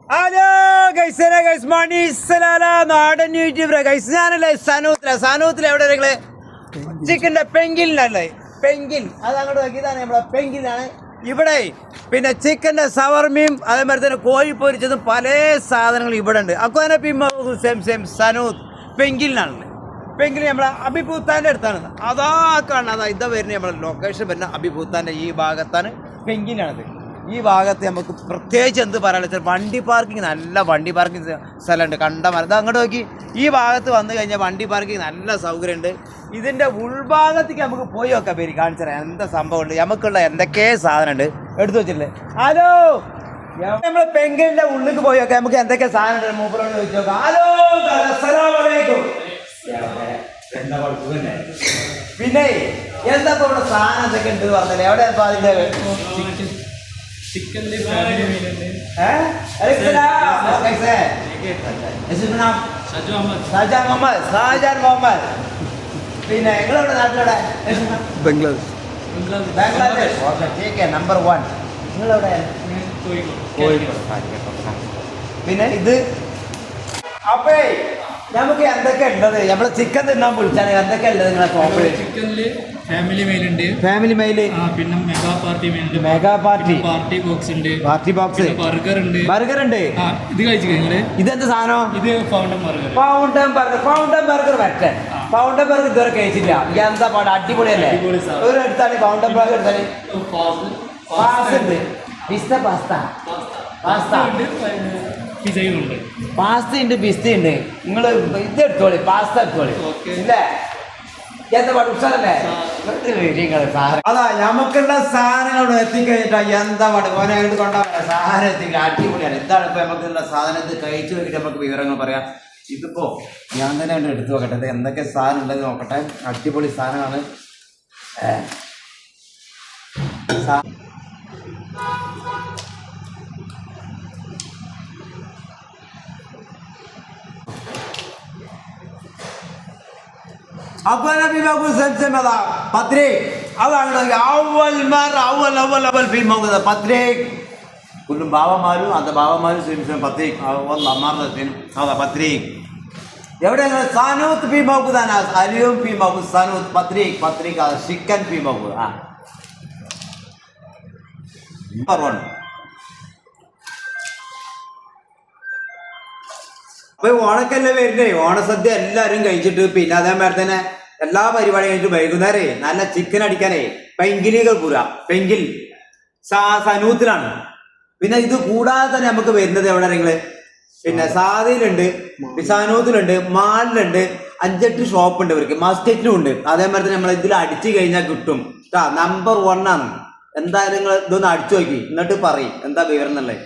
hello guys മണീസലാല നാടൻ YouTuber guys ഞാനല്ലേ സനൂത്തില എവിടെ നിങ്ങള് ചിക്കൻ്റെ പെങ്കിലിനല്ലേ പെങ്കിൽ അത് അങ്ങോട്ട് നോക്കിയതാണ് നമ്മളെ പെങ്കിലാണ് ഇവിടെ പിന്നെ ചിക്കൻ്റെ സവർമയും അതേമാതിരി തന്നെ കോഴി പൊരിച്ചതും പല സാധനങ്ങളും ഇവിടെ ഉണ്ട് അക്കോനെ സെയിം സനൂത്ത് പെങ്കിലിനാണ് പെങ്കിൽ നമ്മളെ അഭിഭൂത്താൻ്റെ അടുത്താണ് അതാ കാണുന്നത് അതാ ഇതാ വരുന്നത് നമ്മളെ ലൊക്കേഷൻ വരുന്ന അഭിഭൂത്താൻ്റെ ഈ ഭാഗത്താണ് പെങ്കിലാണത് ഈ ഭാഗത്ത് നമുക്ക് പ്രത്യേകിച്ച് എന്ത് പറയാനുള്ള വെച്ചാൽ വണ്ടി പാർക്കിംഗ് നല്ല വണ്ടി പാർക്കിംഗ് സ്ഥലമുണ്ട് കണ്ടമാനം അങ്ങോട്ട് നോക്കി ഈ ഭാഗത്ത് വന്നു കഴിഞ്ഞാൽ വണ്ടി പാർക്കിംഗ് നല്ല സൗകര്യമുണ്ട് ഇതിൻ്റെ ഉൾഭാഗത്തേക്ക് നമുക്ക് പോയി നോക്കാം പേര് കാണിച്ചു തരാം എന്താ സംഭവമുണ്ട് നമുക്കുള്ള എന്തൊക്കെ സാധനമുണ്ട് എടുത്തു വെച്ചിട്ടില്ലേ ഹലോ നമ്മൾ പെങ്കിലിൻ്റെ ഉള്ളിലേക്ക് പോയി നോക്കാം നമുക്ക് എന്തൊക്കെ സാധനമുണ്ട് മൂപ്പറോട് ചോദിച്ചു നോക്കാം ഹലോ അസ്സലാമലൈക്കും പിന്നെ എന്താ ഇപ്പോൾ ഇവിടെ സാധനം എന്തൊക്കെ ഉണ്ട് പറഞ്ഞല്ലേ എവിടെ ഇപ്പോൾ അതിൻ്റെ चिकन फैमिली मिलेंगे अरे कैसे नाम ഷാജാൻ മുഹമ്മദ് പിന്നെ നിങ്ങളെവിടെ നാട്ടിലെവിടെ ബംഗ്ലാദേശ് ഓക്കെ ടേക്ക് നമ്പർ 1 നിങ്ങളെവിടെ കോഴിക്കോട് പിന്നെ ഇത് അപ്പേ നമുക്ക് എന്തൊക്കെ ഉള്ളത് നമ്മളെ ചിക്കൻ തിന്നാൻ വിളിച്ചാൽ എന്തൊക്കെ ഉള്ളത് നിങ്ങളെ ചിക്കനിൽ ഫാമിലി മെയിൽ ഉണ്ട് ഫാമിലി മെയിൽ പിന്നെ മെഗാ പാർട്ടി മെയിൽ ഉണ്ട് മെഗാ പാർട്ടി ബോക്സ് ഉണ്ട് പാർട്ടി ബോക്സ് ബർഗർ ഉണ്ട് ഇത് കഴിച്ചു കഴിഞ്ഞാല് ഇതെന്ത് സാധനം ഇത് fountain burger Vettan fountain burger ഇതുവരെ കഴിച്ചില്ല എന്താ പാട് അടിപൊളിയല്ലേ ഒരു എടുത്താണ് ഫൗണ്ടൻ ബർഗർ എടുത്താല് പാസ്ത ഉണ്ട് പിസ്ത ഉണ്ട് നിങ്ങൾ ഇത് എടുത്തോളി പാസ്ത എടുത്തോളി ഇല്ലേ എന്താ പാട് ഉഷാറല്ലേ അതാ നമുക്കുള്ള സാധനങ്ങൾ എത്തിക്കഴിഞ്ഞിട്ടാ എന്താ പാട് ഓനായിട്ട് കൊണ്ടുപോകാൻ സാധനം എത്തിക്കുക അടിപൊളിയാണ് എന്താണ് ഇപ്പൊ നമുക്കുള്ള സാധനം ഇത് കഴിച്ചു നോക്കിയിട്ട് നമുക്ക് വിവരങ്ങൾ പറയാം ഇതിപ്പോ ഞാൻ തന്നെ ഉണ്ട് എടുത്തു നോക്കട്ടെ ഇത് എന്തൊക്കെ സാധനം ഉള്ളത് നോക്കട്ടെ അടിപൊളി സാധനമാണ് कुल्लum bawa malu ada bawa malu sem patrik wallah mardatin hada patrik എവിടെയാണ് സനൂത്ത് പി മൗഖുദാന അലിയും പി മൗഖുദ് സനൂത്ത് പത്രിക ചിക്കൻ പി മൗഖുദ് നമ്പർ 1 അപ്പൊ ഓണക്കല്ലേ വരുന്നേ ഓണസദ്യ എല്ലാവരും കഴിച്ചിട്ട് പിന്നെ അതേമാതിരി തന്നെ എല്ലാ പരിപാടിയും കഴിഞ്ഞിട്ട് വൈകുന്നേരേ നല്ല ചിക്കൻ അടിക്കാനേ പെങ്കിലികൾ പൂര പെങ്കിൽ സനൂത്തിലാണ് പിന്നെ ഇത് കൂടാതെ തന്നെ നമുക്ക് വരുന്നത് എവിടെ നിങ്ങള് പിന്നെ സാദിയിലുണ്ട് സനൂത്തിലുണ്ട് മാളിലുണ്ട് 5-8 ഷോപ്പ് ഉണ്ട് ഇവർക്ക് മസ്കറ്റിലും ഉണ്ട് അതേമാതിരി തന്നെ നമ്മൾ ഇതിൽ അടിച്ചു കഴിഞ്ഞാൽ കിട്ടും നമ്പർ 1 ആണ് എന്തായാലും നിങ്ങൾ ഇതൊന്ന് അടിച്ചു നോക്കി എന്നിട്ട് പറയും എന്താ വിവരം എന്നുള്ളത്